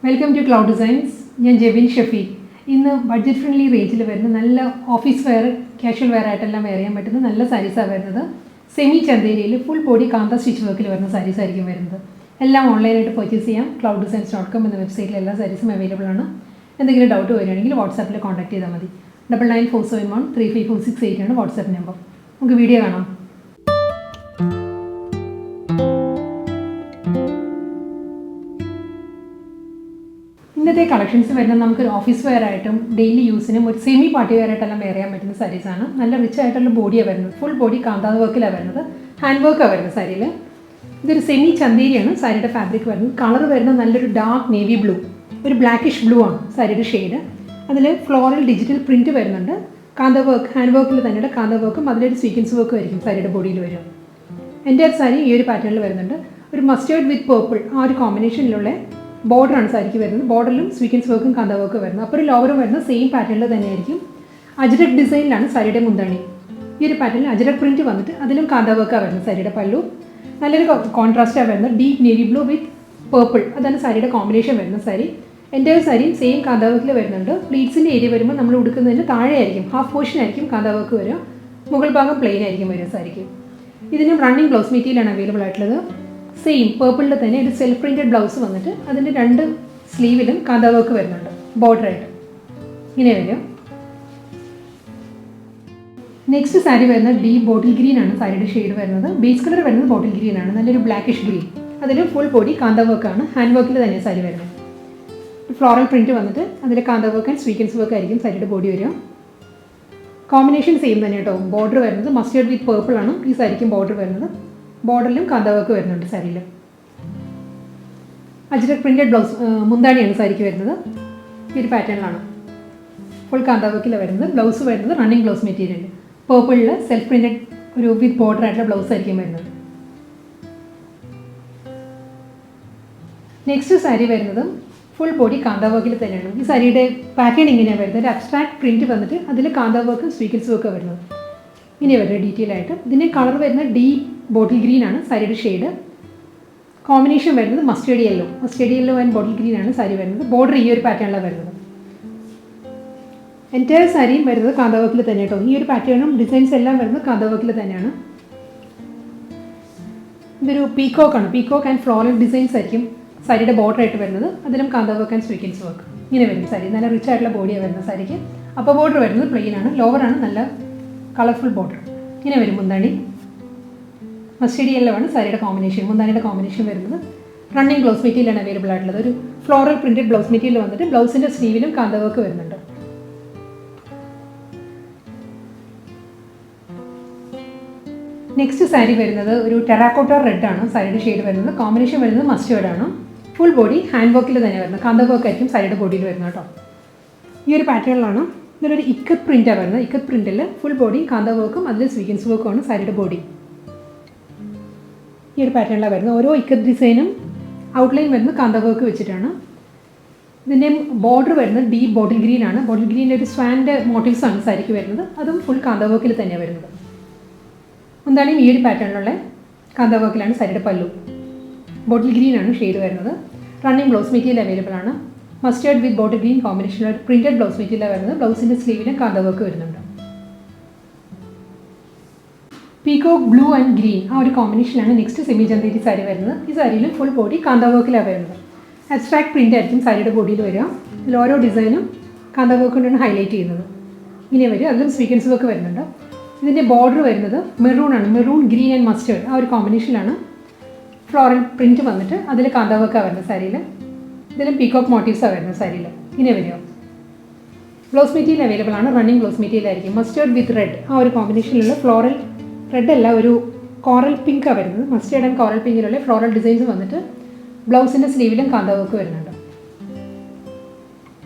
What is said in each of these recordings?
Welcome to cloud designs. ഞാൻ ജെബിൻ ഷഫീഖ്. ഇന്ന് budget friendly റേഞ്ചിൽ വരുന്ന നല്ല ഓഫീസ് വെയർ, കാഷ്വൽ വെയർ ആയിട്ടെല്ലാം വെയർ ചെയ്യാൻ പറ്റുന്ന നല്ല സാരീസാണ് വരുന്നത്. സെമി ചന്തേരിയിൽ ഫുൾ ബോഡി കാന്ത സ്റ്റിച്ച് വർക്കിൽ വരുന്ന സാരീസ് ആയിരിക്കും വരുന്നത്. എല്ലാം ഓൺലൈനായിട്ട് പർച്ചേസ് ചെയ്യാം. clouddesigns.com എന്ന വെബ്സൈറ്റിൽ എല്ലാ സാരീസും അവൈലബിൾ ആണ്. എന്തെങ്കിലും ഡൗട്ട് വരികയാണെങ്കിൽ വാട്സാപ്പിൽ കോൺടാക്ട് ചെയ്താൽ മതി. 9947135468 ആണ് വാട്സാപ്പ് നമ്പർ. നമുക്ക് വീഡിയോ കാണാം. ഇന്നത്തെ കളക്ഷൻസ് വരുന്നത് നമുക്കൊരു ഓഫീസ് വെയർ ആയിട്ടും ഡെയിലി യൂസിനും ഒരു സെമി പാർട്ടി വെയർ ആയിട്ടെല്ലാം വെയർ ചെയ്യാൻ പറ്റുന്ന സാരീസാണ്. നല്ല റിച്ച് ആയിട്ടുള്ള ബോഡിയാണ് വരുന്നത്. ഫുൾ ബോഡി കാന്താ വർക്കിലാണ് വരുന്നത്. ഹാൻഡ് വർക്കാണ് വരുന്നത് സാരിയിൽ. ഇതൊരു സെമി ചന്തേരിയാണ് സാരിയുടെ ഫാബ്രിക് വരുന്നത്. കളർ വരുന്നത് നല്ലൊരു ഡാർക്ക് നേവി ബ്ലൂ, ഒരു ബ്ലാക്കിഷ് ബ്ലൂ ആണ് സാരിയുടെ ഷെയ്ഡ്. അതിൽ ഫ്ലോറൽ ഡിജിറ്റൽ പ്രിൻറ്റ് വരുന്നുണ്ട്. കാന്ത വർക്ക്, ഹാൻഡ് വർക്കിൽ തന്നെയുള്ള കാന്ത വർക്കും അതിലൊരു സ്വീക്വൻസ് വർക്കും ആയിരിക്കും സാരിയുടെ ബോഡിയിൽ വരിക. എൻ്റെ സാരി ഈ ഒരു പാറ്റേണിൽ വരുന്നുണ്ട്. ഒരു മസ്റ്റേർഡ് വിത്ത് പേർപ്പിൾ ആ ഒരു കോമ്പിനേഷനിലുള്ള ബോർഡറാണ് സാരിക്ക് വരുന്നത്. ബോർഡറിലും സ്വീക്വൻസ് വർക്കും കാന്ത വർക്കും വരുന്നത്. അപ്പോൾ ഒരു ലോവറും വരുന്നത് സെയിം പാറ്റേണിൽ തന്നെയായിരിക്കും. അജ്രക് ഡിസൈനിലാണ് സാരിയുടെ മുന്താണി. ഈ ഒരു പാറ്റേണിൽ അജ്രക് പ്രിൻറ്റ് വന്നിട്ട് അതിലും കാന്ത വർക്കാണ് വരുന്നത്. സാരിയുടെ പല്ലു നല്ലൊരു കോൺട്രാസ്റ്റാണ് വരുന്നത്. ഡീപ്പ് നേവി ബ്ലൂ വിത്ത് പേർപ്പിൾ, അതാണ് സാരിയുടെ കോമ്പിനേഷൻ വരുന്ന സാരി. എൻ്റെ സാരിയും സെയിം കാന്ത വർക്കിൽ വരുന്നുണ്ട്. പ്ലീറ്റ്സിൻ്റെ ഏരിയ വരുമ്പോൾ നമ്മൾ ഉടുക്കുന്നതിന് താഴെ ആയിരിക്കും, ഹാഫ് പോർഷൻ ആയിരിക്കും കാന്ത വർക്ക് വരിക. മുകൾ ഭാഗം പ്ലെയിൻ ആയിരിക്കും വരിക സാരിക്ക്. ഇതിന് റണ്ണിങ് ബ്ലൗസ് മെറ്റീരിയലാണ് അവൈലബിൾ ആയിട്ടുള്ളത്. സെയിം പേർപ്പിളിൽ തന്നെ ഒരു സെൽഫ് പ്രിൻറ്റഡ് ബ്ലൗസ് വന്നിട്ട് അതിൻ്റെ രണ്ട് സ്ലീവിലും കാന്ത വർക്ക് വരുന്നുണ്ട് ബോർഡറായിട്ട്. ഇങ്ങനെ വരും. നെക്സ്റ്റ് സാരി വരുന്നത് ഡീപ്പ് ബോട്ടിൽ ഗ്രീൻ ആണ് സാരിയുടെ ഷെയ്ഡ് വരുന്നത്. ബേസ് കളർ വരുന്നത് ബോട്ടിൽ ഗ്രീൻ ആണ്, നല്ലൊരു ബ്ലാക്കിഷ് ഗ്രീൻ. അതിൽ ഫുൾ ബോഡി കാന്ത വർക്കാണ്. ഹാൻഡ് വർക്കിൽ തന്നെ സാരി വരുന്നത്. ഫ്ലോറൽ പ്രിൻറ്റ് വന്നിട്ട് അതിൽ കാന്ത വർക്ക് ആൻഡ് സ്വീക്വൻസ് വർക്ക് ആയിരിക്കും സാരിയുടെ ബോഡി വരിക. കോമ്പിനേഷൻ സെയിം തന്നെ കേട്ടോ. ബോർഡർ വരുന്നത് മസ്റ്റേർഡ് വിത്ത് പേർപ്പിൾ ആണ് ഈ സാരിക്കും ബോർഡർ വരുന്നത്. ബോർഡറിലും കാന്ത വർക്ക് വരുന്നുണ്ട് സാരിയിൽ. അജ്രക് പ്രിൻറ്റഡ് ബ്ലൗസ് മുന്താണിയാണ് സാരിക്ക് വരുന്നത്. ഈ ഒരു പാറ്റേണിലാണ് ഫുൾ കാന്ത വർക്കിലാണ് വരുന്നത്. ബ്ലൗസ് വരുന്നത് റണ്ണിങ് ബ്ലൗസ് മെറ്റീരിയൽ. പേർപ്പിളിൽ സെൽഫ് പ്രിൻറ്റഡ് ഒരു വിത്ത് ബോർഡർ ആയിട്ടുള്ള ബ്ലൗസ് ആയിരിക്കും വരുന്നത്. നെക്സ്റ്റ് സാരി വരുന്നത് ഫുൾ ബോഡി കാന്ത വർക്കിൽ തന്നെയാണ്. ഈ സാരിയുടെ പാറ്റേൺ ഇങ്ങനെയാണ് വരുന്നത്. ഒരു അബ്സ്ട്രാക്ട് പ്രിൻറ്റ് വന്നിട്ട് അതിൽ കാന്ത വർക്കും സ്വീക്വൻസ് വർക്കും വരുന്നത്. ഇങ്ങനെ വരുന്നത് ഡീറ്റെയിൽ ആയിട്ട്. ഇതിൻ്റെ കളർ വരുന്നത് ഡീപ്പ് ബോട്ടിൽ ഗ്രീൻ ആണ് സാരിയുടെ ഷെയ്ഡ്. കോമ്പിനേഷൻ വരുന്നത് mustard yellow and bottle green ആണ് സാരി വരുന്നത്. ബോർഡർ ഈ ഒരു പാറ്റേണിലാണ് വരുന്നത്. എൻറ്റയർ സാരിയും വരുന്നത് കാന്ത വർക്കിൽ തന്നെ കേട്ടോ. ഈ ഒരു പാറ്റേണും ഡിസൈൻസ് എല്ലാം വരുന്നത് കാന്ത വർക്കിൽ തന്നെയാണ്. ഇതൊരു പീക്കോക്കാണ്. പീക്കോക്ക് ആൻഡ് ഫ്ലോറൽ ഡിസൈൻസ് ആയിരിക്കും സാരിയുടെ ബോർഡർ ആയിട്ട് വരുന്നത്. അതിലും കാന്ത വർക്ക് ആൻഡ് സ്വീക്വൻസ് വർക്ക് ഇങ്ങനെ വരും സാരി. നല്ല റിച്ച് ആയിട്ടുള്ള ബോഡിയാണ് വരുന്നത് സാരിക്ക്. അപ്പോൾ ബോർഡർ വരുന്നത് പ്ലെയിൻ ആണ്. ലോവറാണ് നല്ല കളർഫുൾ ബോർഡർ. ഇങ്ങനെ വരും മുന്താണി. മസ്റ്റേർഡ് യെല്ലോ ആണ് സാരിയുടെ കോമ്പിനേഷൻ. മുന്താണിയുടെ കോമ്പിനേഷൻ വരുന്നത് റണ്ണിങ് ബ്ലൗസ് മെറ്റീരിയലാണ് അവൈലബിൾ ആയിട്ടുള്ളത്. ഒരു ഫ്ലോറൽ പ്രിൻറ്റഡ് ബ്ലൗസ് മെറ്റീരിയൽ വന്നിട്ട് ബ്ലൗസിൻ്റെ സ്ലീവിലും കാന്ത വർക്ക് വരുന്നുണ്ട്. നെക്സ്റ്റ് സാരി വരുന്നത് ഒരു ടെറാക്കോട്ട റെഡ് ആണ് സാരിയുടെ ഷെയ്ഡ് വരുന്നത്. കോമ്പിനേഷൻ വരുന്നത് മസ്റ്റേർഡ് ആണ്. ഫുൾ ബോഡി ഹാൻഡ് വർക്കിൽ തന്നെ വരുന്നത്. കാന്ത വർക്ക് ആയിരിക്കും സാരിയുടെ ബോഡിയിൽ വരുന്നത് കേട്ടോ. ഈ ഒരു പാറ്റേണിലാണ്. ഇതിലൊരു ഇക്കത്ത് പ്രിൻ്റാണ് വരുന്നത്. ഇക്കത്ത് പ്രിൻറ്റിൽ ഫുൾ ബോഡി കാന്ത വർക്കും അതിൽ സ്വീക്വൻസ് വർക്കും ആണ് സാരിയുടെ ബോഡി. ഈ ഒരു പാറ്റേണിലാണ് വരുന്നത്. ഓരോ ഇക്കത്ത് ഡിസൈനും ഔട്ട്ലൈൻ വരുന്നത് കാന്ത വർക്ക് വെച്ചിട്ടാണ്. ഇതിൻ്റെ ബോർഡർ വരുന്നത് ഡീപ്പ് ബോട്ടിൽ ഗ്രീൻ ആണ്. ബോട്ടിൽ ഗ്രീനിൻ്റെ ഒരു സ്വാൻ്റെ മോട്ടീവ്സ് ആണ് സാരിക്ക് വരുന്നത്. അതും ഫുൾ കാന്ത വർക്കിൽ തന്നെയാണ് വരുന്നത്. എന്തായാലും ഈ ഒരു പാറ്റേണിലുള്ള കാന്ത വർക്കിലാണ് സാരിയുടെ പല്ലു. ബോട്ടിൽ ഗ്രീൻ ആണ് ഷെയ്ഡ് വരുന്നത്. റണ്ണിങ് ബ്ലൗസ് മെറ്റീരിയൽ അവൈലബിൾ ആണ്. മസ്റ്റേർഡ് വിത്ത് ബോട്ടിൽ ഗ്രീൻ കോമ്പിനേഷനിൽ പ്രിൻറ്റഡ് ബ്ലൗസ് മെറ്റീരിയലാണ് വരുന്നത്. ബ്ലൗസിൻ്റെ സ്ലീവിലും കാന്ത വർക്ക് വരുന്നുണ്ട്. പീകോക്ക് ബ്ലൂ ആൻഡ് ഗ്രീൻ ആ ഒരു കോമ്പിനേഷനിലാണ് നെക്സ്റ്റ് സെമി ചന്തേരി സാരി വരുന്നത്. ഈ സാരിയിൽ ഫുൾ ബോഡി കാന്ത വർക്കിലാണ് വരുന്നത്. അബ്സ്ട്രാക്ട് പ്രിൻ്റ് ആയിരിക്കും സാരിയുടെ ബോഡിയിൽ വരിക. ഇതിൽ ഓരോ ഡിസൈനും കാന്ത വർക്ക് കൊണ്ടാണ് ഹൈലൈറ്റ് ചെയ്യുന്നത്. ഇങ്ങനെ വരും. അതിലും സ്വീക്വൻസ് വർക്ക് വരുന്നുണ്ട്. ഇതിൻ്റെ ബോർഡർ വരുന്നത് മെറൂൺ ആണ്. മെറൂൺ ഗ്രീൻ ആൻഡ് മസ്റ്റേർഡ് ആ ഒരു കോമ്പിനേഷനിലാണ് ഫ്ലോറൽ പ്രിൻറ്റ് വന്നിട്ട് അതിൽ കാന്ത വർക്കാണ് വരുന്നത് സാരിയിൽ. ഇതിലും പീകോക്ക് മോട്ടീവ്സാണ് വരുന്നത് സാരിയിൽ. ഇങ്ങനെ വരിക. ബ്ലൗസ് മെറ്റീരിയൽ അവൈലബിൾ ആണ്. റണ്ണിങ് ബ്ലൗസ് മെറ്റീരിയൽ ആയിരിക്കും. മസ്റ്റേർഡ് വിത്ത് റെഡ് ആ ഒരു കോമ്പിനേഷനിലുള്ള ഫ്ലോറൽ റെഡ് അല്ല, ഒരു കോറൽ പിങ്കാണ് വരുന്നത്. മസ്റ്റേർഡ് ആൻഡ് കോറൽ പിങ്കിലുള്ള ഫ്ലോറൽ ഡിസൈൻസ് വന്നിട്ട് ബ്ലൗസിൻ്റെ സ്ലീവിലും കാന്ത വർക്ക് വരുന്നുണ്ട്.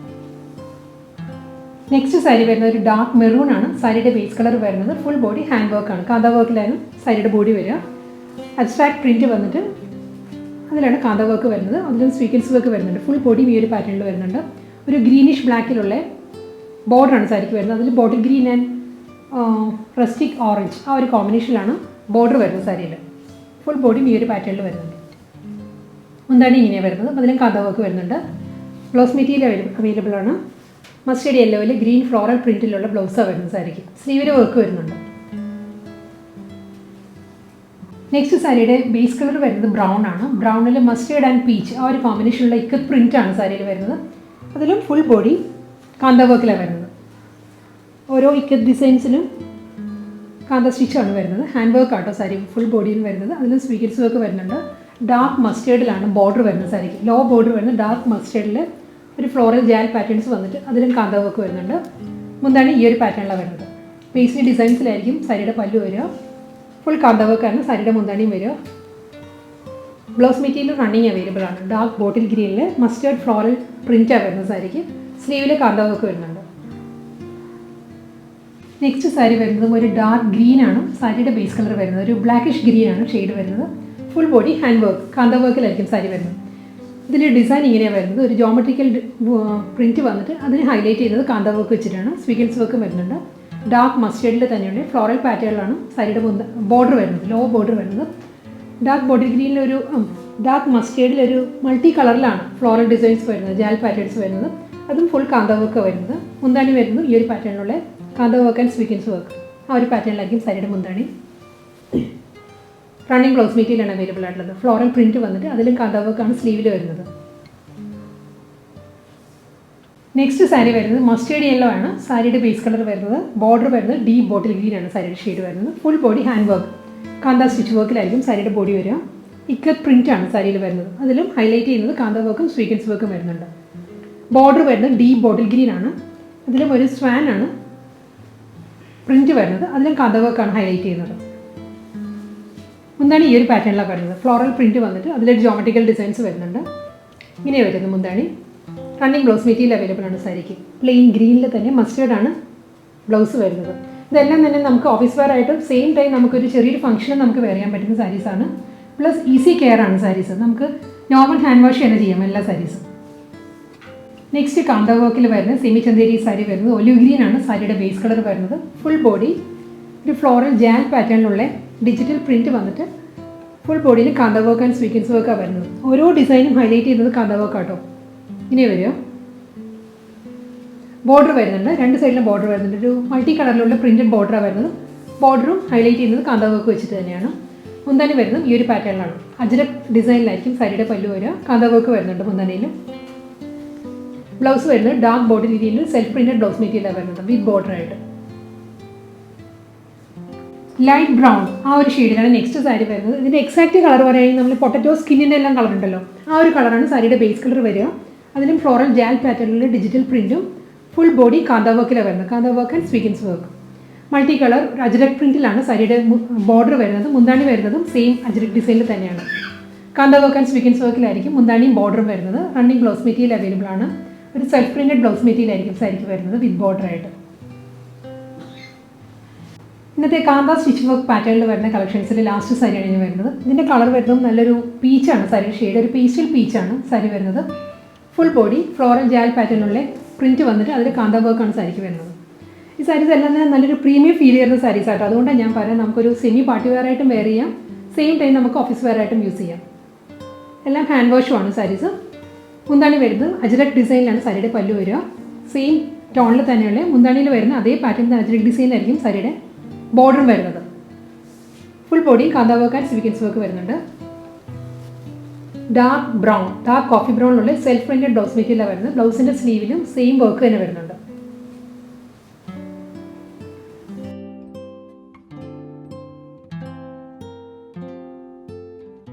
നെക്സ്റ്റ് സാരി വരുന്നത് ഒരു ഡാർക്ക് മെറൂൺ ആണ് സാരിയുടെ ബേസ് കളർ വരുന്നത്. ഫുൾ ബോഡി ഹാൻഡ് വർക്കാണ്. കാന്ത വർക്കിലാണ് സാരിയുടെ ബോഡി വരിക. അബ്സ്ട്രാക്ട് പ്രിൻറ്റ് വന്നിട്ട് അതിലാണ് കാന്ത വർക്ക് വരുന്നത്. അതിലും സ്വീക്വൻസ് വർക്ക് വരുന്നുണ്ട്. ഫുൾ ബോഡി ഈ ഒരു പാറ്റേണിൽ വരുന്നുണ്ട്. ഒരു ഗ്രീനിഷ് ബ്ലാക്കിലുള്ള ബോർഡറാണ് സാരിക്ക് വരുന്നത്. അതിൽ bottle green and rustic orange ആ ഒരു കോമ്പിനേഷനിലാണ് ബോർഡർ വരുന്നത് സാരിയിൽ. ഫുൾ ബോഡി ഈ ഒരു പാറ്റേണിൽ വരുന്നുണ്ട്. മുന്താണി ഇങ്ങനെ വരുന്നത്. അതിലും കാന്ത വർക്ക് വരുന്നുണ്ട്. ബ്ലൗസ് മെറ്റീരിയൽ അവൈലബിൾ ആണ്. മസ്റ്റേർഡ് യെല്ലോയിൽ ഗ്രീൻ ഫ്ലോറൽ പ്രിൻറ്റിലുള്ള ബ്ലൗസാണ് വരുന്നത് സാരിക്ക്. സ്ലീവിൽ വർക്ക് വരുന്നുണ്ട്. നെക്സ്റ്റ് സാരിയുടെ ബേസ് കളർ വരുന്നത് ബ്രൗൺ ആണ്. ബ്രൗണിൽ മസ്റ്റേർഡ് ആൻഡ് പീച്ച് ആ ഒരു കോമ്പിനേഷനുള്ള ഇക്കത്ത് പ്രിൻ്റാണ് സാരിയിൽ വരുന്നത്. അതിലും ഫുൾ ബോഡി കാന്ത വർക്കിലാണ് വരുന്നത്. ഓരോ ഇക്കത്ത് ഡിസൈൻസിലും കാന്ത സ്റ്റിച്ചാണ് വരുന്നത്. ഹാൻഡ് വർക്ക് ആട്ടോ സാരി ഫുൾ ബോഡിയിൽ വരുന്നത്. അതിലും സ്വീഗിറ്റ്സ് വർക്ക് വരുന്നുണ്ട്. ഡാർക്ക് മസ്റ്റേർഡിലാണ് ബോർഡർ വരുന്നത് സാരിക്ക്. ലോ ബോർഡർ വരുന്നത് ഡാർക്ക് മസ്റ്റേർഡിൽ ഒരു ഫ്ലോറൽ ജാൽ പാറ്റേൺസ് വന്നിട്ട് അതിലും കാന്ത വർക്ക് വരുന്നുണ്ട്. മുന്താണ് ഈ ഒരു പാറ്റേണിലാണ് വരുന്നത്. പേസ്ലി ഡിസൈൻസിലായിരിക്കും സാരിയുടെ പല്ലു വരിക. ഫുൾ കാന്ത വർക്കാണ് സാരിയുടെ മുന്താണിയും വരിക. ബ്ലൗസ് മെറ്റീരിയൽ റണ്ണിങ് അവൈലബിൾ ആണ്. ഡാർക്ക് ബോട്ടിൽ ഗ്രീനിൽ മസ്റ്റേർഡ് ഫ്ലോറൽ പ്രിൻറ്റാണ് വരുന്നത് സാരിക്ക്. സ്ലീവിൽ കാന്ത വർക്ക് വരുന്നുണ്ട്. നെക്സ്റ്റ് സാരി വരുന്നത് ഒരു ഡാർക്ക് ഗ്രീൻ ആണ് സാരിയുടെ ബേസ് കളർ വരുന്നത്. ഒരു ബ്ലാക്കിഷ് ഗ്രീൻ ആണ് ഷെയ്ഡ് വരുന്നത്. ഫുൾ ബോഡി ഹാൻഡ് വർക്ക് കാന്ത വർക്കിലായിരിക്കും സാരി വരുന്നത്. ഇതിൽ ഡിസൈൻ ഇങ്ങനെയാണ് വരുന്നത്. ഒരു ജോമെട്രിക്കൽ പ്രിൻറ്റ് വന്നിട്ട് അതിന് ഹൈലൈറ്റ് ചെയ്യുന്നത് കാന്ത വർക്ക് വെച്ചിട്ടാണ്. സ്വീഗിറ്റ്സ് വർക്ക് വരുന്നുണ്ട്. ഡാർക്ക് മസ്റ്റേർഡിൽ തന്നെയുള്ള ഫ്ലോറൽ പാറ്റേണിലാണ് സാരിയുടെ ബോർഡർ വരുന്നത്. ലോ ബോർഡർ വരുന്നത്. ഡാർക്ക് ബോട്ടിൽ ഗ്രീനിലൊരു ഡാർക്ക് മസ്റ്റേർഡിലൊരു മൾട്ടി കളറിലാണ് ഫ്ലോറൽ ഡിസൈൻസ് വരുന്നത്. ജാൽ പാറ്റേൺസ് വരുന്നത്. അതും ഫുൾ കാന്ത വർക്ക് വരുന്നത്. മുന്താണി വരുന്നത് ഈ ഒരു പാറ്റേണിലുള്ള കാന്ത വർക്ക് ആൻഡ് സ്വീഗിറ്റ്സ് വർക്ക് ആ ഒരു പാറ്റേണിലായിരിക്കും സാരിയുടെ മുന്താണി. റണ്ണിങ് ബ്ലൗസ് മെറ്റീരിയലാണ് അവൈലബിൾ ആയിട്ടുള്ളത്. ഫ്ലോറൽ പ്രിൻറ്റ് വന്നിട്ട് അതിലും കാന്ത വർക്കാണ് സ്ലീവിൽ വരുന്നത്. നെക്സ്റ്റ് സാരി വരുന്നത് മസ്റ്റേർഡ് യെല്ലോ ആണ് സാരിയുടെ ബേസ് കളർ വരുന്നത്. ബോർഡർ വരുന്നത് ഡീപ്പ് ബോട്ടിൽ ഗ്രീൻ ആണ് സാരിയുടെ ഷെയ്ഡ് വരുന്നത്. ഫുൾ ബോഡി ഹാൻഡ് വർക്ക് കാന്ത സ്റ്റിച്ച് വർക്കിലായിരിക്കും സാരിയുടെ ബോഡി വരിക. ഇക്കത്ത് പ്രിൻ്റ് ആണ് സാരിയിൽ വരുന്നത്. അതിലും ഹൈലൈറ്റ് ചെയ്യുന്നത് കാന്ത വർക്കും സ്വീഗിറ്റ്സ് വർക്കും വരുന്നുണ്ട്. ബോർഡർ വരുന്നത് ഡീപ്പ് ബോട്ടിൽ ഗ്രീൻ ആണ്. അതിലും ഒരു സ്വാൻ ആണ് പ്രിൻറ്റ് വരുന്നത്. അതിലും കാന്ത വർക്കാണ് ഹൈലൈറ്റ് ചെയ്യുന്നത്. മുന്താണി ഈ ഒരു പാറ്റേണിലാണ് വരുന്നത്. ഫ്ലോറൽ പ്രിൻറ്റ് വന്നിട്ട് അതിലൊരു ജോമെട്രിക്കൽ ഡിസൈൻസ് വരുന്നുണ്ട്. ഇങ്ങനെ വരുന്നത് മുന്താണി. റണ്ണിങ് ബ്ലൗസ് മെറ്റീരിയൽ അവൈലബിൾ ആണ് സാരിക്ക്. പ്ലെയിൻ ഗ്രീനിൽ തന്നെ മസ്റ്റേർഡ് ആണ് ബ്ലൗസ് വരുന്നത്. ഇതെല്ലാം തന്നെ നമുക്ക് ഓഫീസ് വെയർ ആയിട്ടും സെയിം ടൈം നമുക്കൊരു ചെറിയൊരു ഫംഗ്ഷനും നമുക്ക് വെയർ ചെയ്യാൻ പറ്റുന്ന സാരീസാണ്. പ്ലസ് ഈസി കെയർ ആണ് സാരീസ്. നമുക്ക് നോർമൽ ഹാൻഡ് വാഷ് തന്നെ ചെയ്യാം എല്ലാ സാരീസും. നെക്സ്റ്റ് കാന്ത വർക്കിൽ വരുന്ന സെമി ചന്തേരി സാരി വരുന്നത് ഒലിവ് ഗ്രീൻ ആണ് സാരിയുടെ ബേസ് കളർ വരുന്നത്. ഫുൾ ബോഡി ഒരു ഫ്ലോറൽ ജാൽ പാറ്റേണിലുള്ള ഡിജിറ്റൽ പ്രിൻറ്റ് വന്നിട്ട് ഫുൾ ബോഡിയിൽ കാന്ത വർക്ക് ആൻഡ് സ്വീഗിറ്റ്സ് വർക്കാണ് വരുന്നത്. ഓരോ ഡിസൈനും ഹൈലൈറ്റ് ചെയ്യുന്നത് കാന്ത വർക്കാട്ടോ. ഇങ്ങനെ വരിക. ബോർഡർ വരുന്നുണ്ട്. രണ്ട് സൈഡിലും ബോർഡർ വരുന്നുണ്ട്. ഒരു മൾട്ടി കളറിലുള്ള പ്രിൻറ്റഡ് ബോർഡറാണ് വരുന്നത്. ബോർഡറും ഹൈലൈറ്റ് ചെയ്യുന്നത് കാന്ത വർക്ക് വെച്ചിട്ട് തന്നെയാണ്. മുന്താണി വരുന്നത് ഈ ഒരു പാറ്റേണിലാണ്. അജ്രക് ഡിസൈനിലായിരിക്കും സാരിയുടെ പല്ലു വരിക. കാന്ത വർക്ക് വരുന്നുണ്ട് മുന്താണിയിലും. ബ്ലൗസ് വരുന്നത് ഡാർക്ക് ബോട്ടിൽ ഗ്രീനിൽ സെൽഫ് പ്രിൻറ്റഡ് ബ്ലൗസ് മെറ്റീരിയലാണ് വരുന്നത് വിത്ത് ബോർഡറായിട്ട്. ലൈറ്റ് ബ്രൗൺ ആ ഒരു ഷെയ്ഡിലാണ് നെക്സ്റ്റ് സാരി വരുന്നത്. ഇതിൻ്റെ എക്സാക്റ്റ് കളർ പറയുകയാണെങ്കിൽ നമ്മൾ പൊട്ടറ്റോ സ്കിന്നിൻ്റെ എല്ലാം കളർ ഉണ്ടല്ലോ ആ ഒരു കളറാണ് സാരിയുടെ ബേസ് കളർ വരിക. അതിലും ഫ്ലോറൽ ജാൽ പാറ്റേണിലുള്ള ഡിജിറ്റൽ പ്രിൻറ്റും ഫുൾ ബോഡി കാന്ത വർക്കിലാണ് വരുന്നത്. കാന്ത വർക്ക് ആൻഡ് സ്വീഗിറ്റ്സ് വർക്ക് മൾട്ടി കളർ അജ്രക് പ്രിൻറ്റിലാണ് സാരിയുടെ ബോർഡർ വരുന്നത്. മുന്താണി വരുന്നതും സെയിം അജ്രക് ഡിസൈനിൽ തന്നെയാണ്. കാന്ത വർക്ക് ആൻഡ് സ്വീഗിറ്റ്സ് വർക്കിലായിരിക്കും മുന്താണിയും ബോർഡറും വരുന്നത്. റണ്ണിങ് ബ്ലൗസ് മെറ്റീരിയൽ അവൈലബിൾ ആണ്. ഒരു സെൽഫ് പ്രിൻറ്റഡ് ബ്ലൗസ് മെറ്റീരിയൽ ആയിരിക്കും സാരിക്ക് വരുന്നത് വിത്ത് ബോർഡറായിട്ട്. ഇന്നത്തെ കാന്ത സ്റ്റിച്ച് വർക്ക് പാറ്റേണിൽ വരുന്ന കളക്ഷൻസിൽ ലാസ്റ്റ് സാരിയാണ് ഇനി വരുന്നത്. ഇതിൻ്റെ കളർ വരുന്നത് നല്ലൊരു പീച്ചാണ് സാരി ഷെയ്ഡ്. ഒരു പേസ്റ്റൽ പീച്ചാണ് സാരി വരുന്നത്. Full body floral jaal പാറ്റേണിലുള്ള print വന്നിട്ട് അതിൽ കാന്ത വർക്കാണ് സാരിക്ക് വരുന്നത്. ഈ സാരീസ് എല്ലാം തന്നെ നല്ലൊരു പ്രീമിയം ഫീൽ ചെയ്യുന്ന സാരീസ് ആട്ടോ. അതുകൊണ്ടാണ് ഞാൻ പറയാം നമുക്കൊരു സെമി പാർട്ടി വെയർ ആയിട്ടും വെയർ ചെയ്യാം. സെയിം ടൈം നമുക്ക് ഓഫീസ് വെയർ ആയിട്ടും യൂസ് ചെയ്യാം. എല്ലാം ഹാൻഡ് വാഷുമാണ് സാരീസ്. മുന്താണി വരുന്നത് അജ്രക് ഡിസൈനിലാണ് സാരിയുടെ പല്ലു വരിക. സെയിം ടോണിൽ തന്നെയുള്ള മുന്താണിയിൽ വരുന്ന അതേ പാറ്റേൺ അജ്രക് ഡിസൈനിലായിരിക്കും സാരിയുടെ ബോർഡറും വരുന്നത്. Full body kantha work and സ്വീഗിറ്റ്സ് വർക്ക് വരുന്നുണ്ട്. ഡാർക്ക് ബ്രൗൺ ഡാർക്ക് കോഫി ബ്രൗണിലുള്ള സെൽഫ് പ്രിൻറ്റഡ് ബ്ലൗസ് മെറ്റീരിയലാണ് വരുന്നത്. ബ്ലൗസിൻ്റെ സ്ലീവിലും സെയിം വർക്ക് തന്നെ വരുന്നുണ്ട്.